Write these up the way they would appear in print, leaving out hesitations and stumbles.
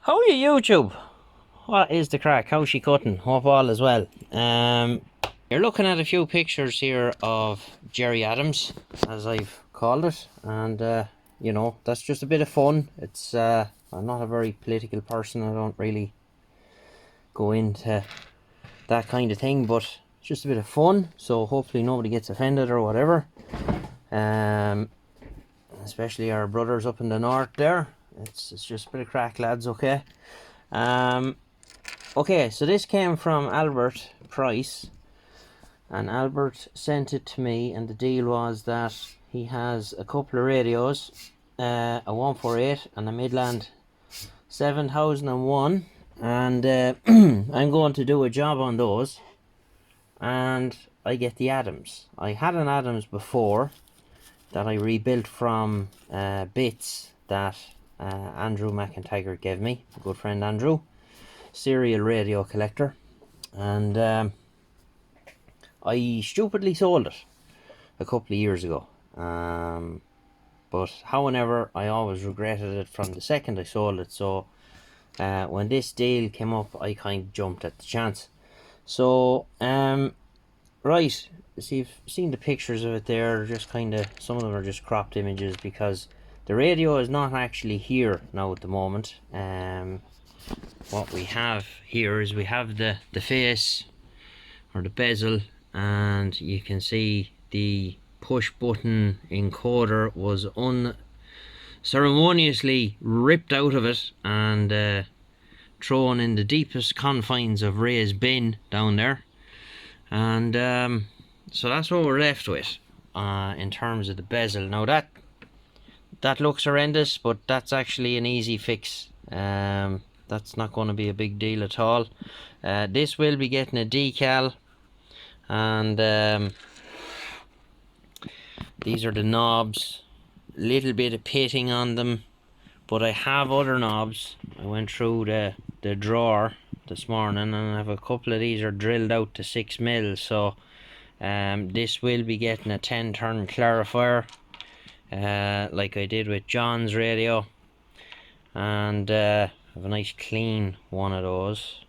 How are you, YouTube? What is the crack? How's she cutting? Hope all is well. You're looking at a few pictures here of Gerry Adams, as I've called it, and you know, that's just a bit of fun. It's I'm not a very political person. I don't really go into that kind of thing, but it's just a bit of fun. So hopefully nobody gets offended or whatever. Especially our brothers up in the north there. It's just a bit of crack, lads. Okay. Okay, so this came from Albert Price, and Albert sent it to me, and the deal was that he has a couple of radios, a 148 and a Midland 7001, and I'm going to do a job on those, and I get the Adams. I had an Adams before that I rebuilt from bits that Andrew McIntyre gave me, a good friend Andrew, serial radio collector, and I stupidly sold it a couple of years ago. But however, I always regretted it from the second I sold it. So when this deal came up, I kind of jumped at the chance. So right, see, you've seen the pictures of it there. Just kind of, some of them are just cropped images because the radio is not actually here now at the moment. What we have here is we have the face, or the bezel, and you can see the push button encoder was unceremoniously ripped out of it and thrown in the deepest confines of Ray's bin down there, and so that's what we're left with in terms of the bezel. Now that looks horrendous, but that's actually an easy fix. That's not going to be a big deal at all. This will be getting a decal, and these are the knobs. Little bit of pitting on them, but I have other knobs. I went through the drawer this morning, and I have a couple of these are drilled out to 6mm. So this will be getting a 10-turn clarifier, like I did with John's radio, and have a nice clean one of those.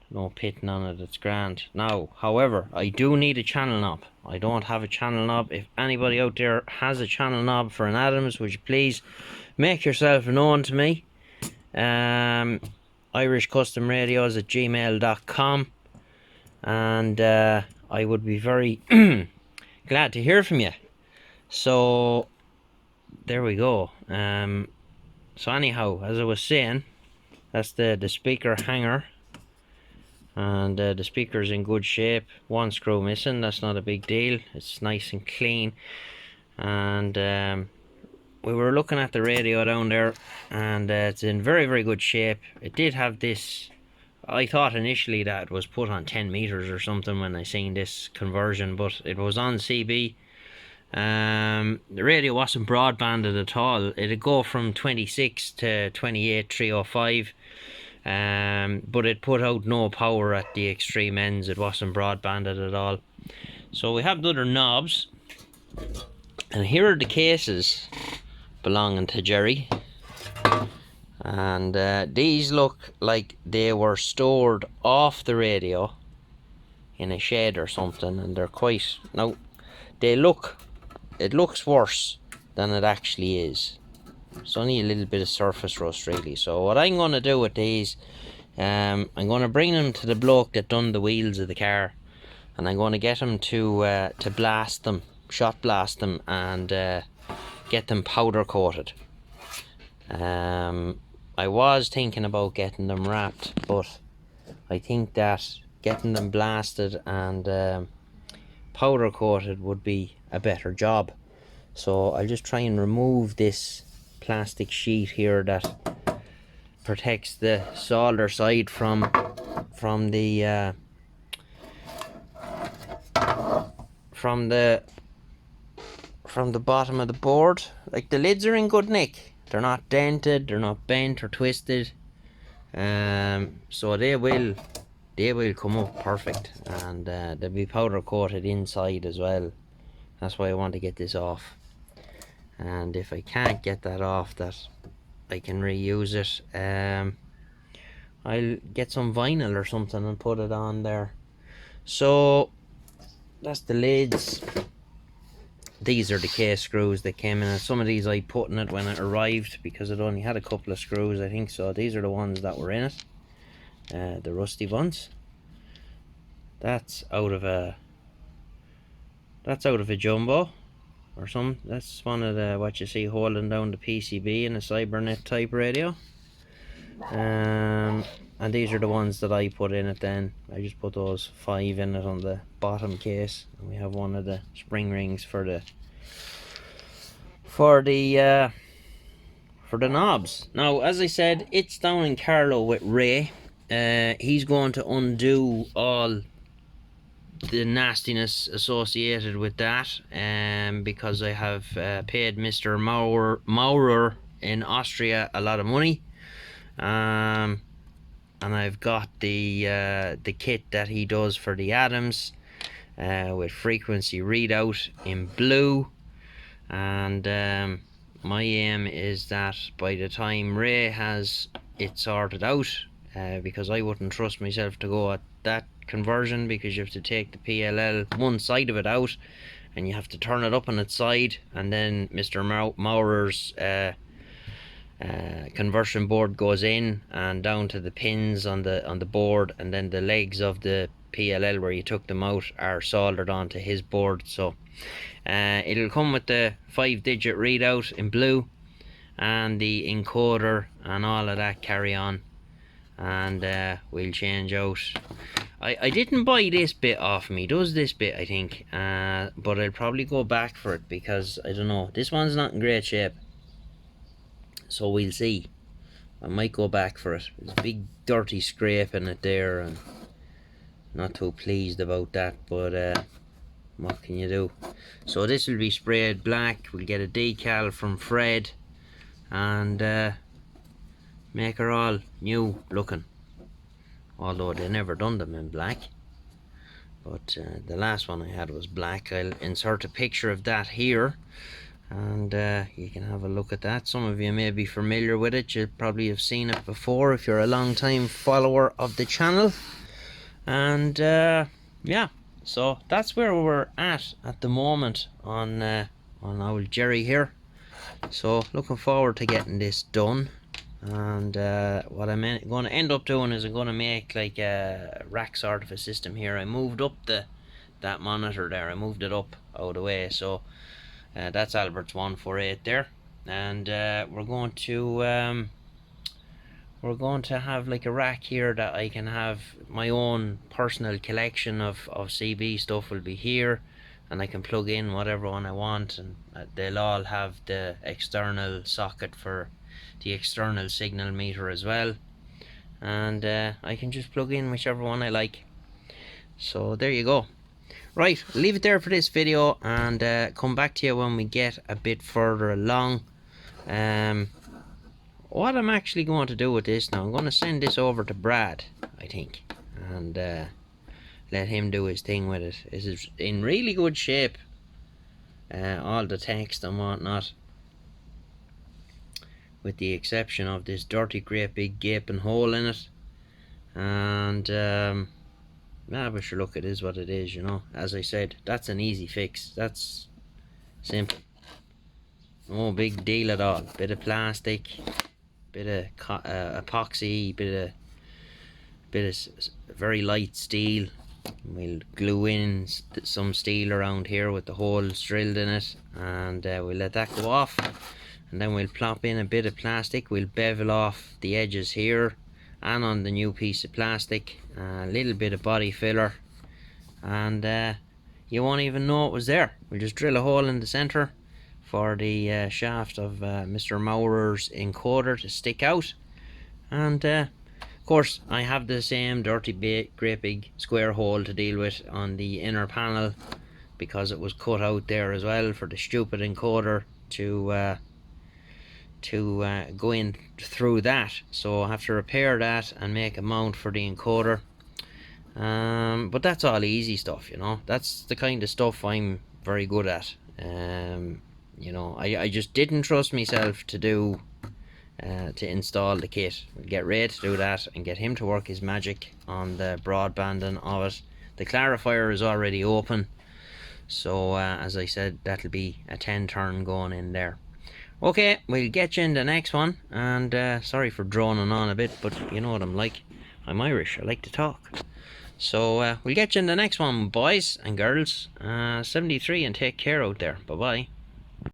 No pitting on it, it's grand. Now, however, I do need a channel knob. I don't have a channel knob. If anybody out there has a channel knob for an Adams, would you please make yourself known to me? irishcustomradios@gmail.com, and I would be very glad to hear from you. So there we go. So anyhow, as I was saying, that's the speaker hanger, and the speaker's in good shape. One screw missing, that's not a big deal. It's nice and clean, and we were looking at the radio down there, and it's in very, very good shape. It did have this, I thought initially that it was put on 10 meters or something when I seen this conversion, but it was on CB. The radio wasn't broadbanded at all. It'd go from 26 to 28,305, but it put out no power at the extreme ends. It wasn't broadbanded at all. So we have the other knobs, and here are the cases belonging to Gerry, and these look like they were stored off the radio in a shed or something, and they're quite, now they look, it looks worse than it actually is. It's only a little bit of surface rust really. So what I'm going to do with these, I'm going to bring them to the bloke that done the wheels of the car, and I'm going to get him to blast them, shot blast them, and get them powder coated. I was thinking about getting them wrapped, but I think that getting them blasted and powder coated would be a better job. So I'll just try and remove this plastic sheet here that protects the solder side from the bottom of the board. Like, the lids are in good nick. They're not dented, they're not bent or twisted. So they will come up perfect, and they'll be powder coated inside as well. That's why I want to get this off. And if I can't get that off, that I can reuse it. I'll get some vinyl or something and put it on there. So that's the lids. These are the case screws that came in, and some of these I put in it when it arrived because it only had a couple of screws, I think. So these are the ones that were in it, the rusty ones. That's out of a jumbo or some. That's one of the what you see holding down the PCB in a Cybernet type radio. And these are the ones that I put in it then. I just put those 5 in it on the bottom case, and we have one of the spring rings for the knobs. Now, as I said, it's down in Carlow with Ray. He's going to undo all the nastiness associated with that, because I have paid Mr. Maurer in Austria a lot of money, and I've got the kit that he does for the Adams, with frequency readout in blue, and my aim is that by the time Ray has it sorted out, because I wouldn't trust myself to go at that conversion, because you have to take the PLL one side of it out and you have to turn it up on its side, and then Mr. Maurer's conversion board goes in and down to the pins on the board, and then the legs of the PLL where you took them out are soldered onto his board. So it'll come with the 5-digit readout in blue and the encoder and all of that carry on, and we'll change out. I didn't buy this bit off me, does this bit I think, but I'll probably go back for it because I don't know, this one's not in great shape, so we'll see. I might go back for it. There's a big dirty scrape in it there, and not too pleased about that, but what can you do? So this will be sprayed black. We'll get a decal from Fred and make her all new looking, although they never done them in black, but the last one I had was black. I'll insert a picture of that here, and you can have a look at that. Some of you may be familiar with it, you probably have seen it before if you're a long time follower of the channel. And yeah, so that's where we're at the moment on old Gerry here. So looking forward to getting this done, and what I'm going to end up doing is I'm going to make like a rack sort of a system here. I moved up that monitor there, I moved it up out of the way, so that's Albert's 148 there, and we're going to have like a rack here that I can have my own personal collection of CB stuff will be here, and I can plug in whatever one I want, and they'll all have the external socket for the external signal meter as well, and I can just plug in whichever one I like. So there you go. Right, leave it there for this video, and come back to you when we get a bit further along. What I'm actually going to do with this now, I'm going to send this over to Brad, I think, and let him do his thing with it. This is in really good shape, all the text and whatnot, with the exception of this dirty great big gaping hole in it, and but sure, look, it is what it is, you know. As I said, that's an easy fix, that's simple, no big deal at all. Bit of plastic, bit of epoxy, bit of very light steel. We'll glue in some steel around here with the holes drilled in it, and we'll let that go off, and then we'll plop in a bit of plastic. We'll bevel off the edges here and on the new piece of plastic, a little bit of body filler, and you won't even know it was there. We'll just drill a hole in the center for the shaft of Mr. Maurer's encoder to stick out, and of course I have the same dirty great big square hole to deal with on the inner panel, because it was cut out there as well for the stupid encoder to go in through that. So I have to repair that and make a mount for the encoder, but that's all easy stuff, you know. That's the kind of stuff I'm very good at. You know, I just didn't trust myself to do to install the kit. We'll get Ray to do that and get him to work his magic on the broadbanding of it. The clarifier is already open, so as I said, that'll be a 10 turn going in there. Okay, we'll get you in the next one, and sorry for droning on a bit, but you know what I'm like. I'm Irish, I like to talk. So we'll get you in the next one, boys and girls. 73, and take care out there. Bye bye.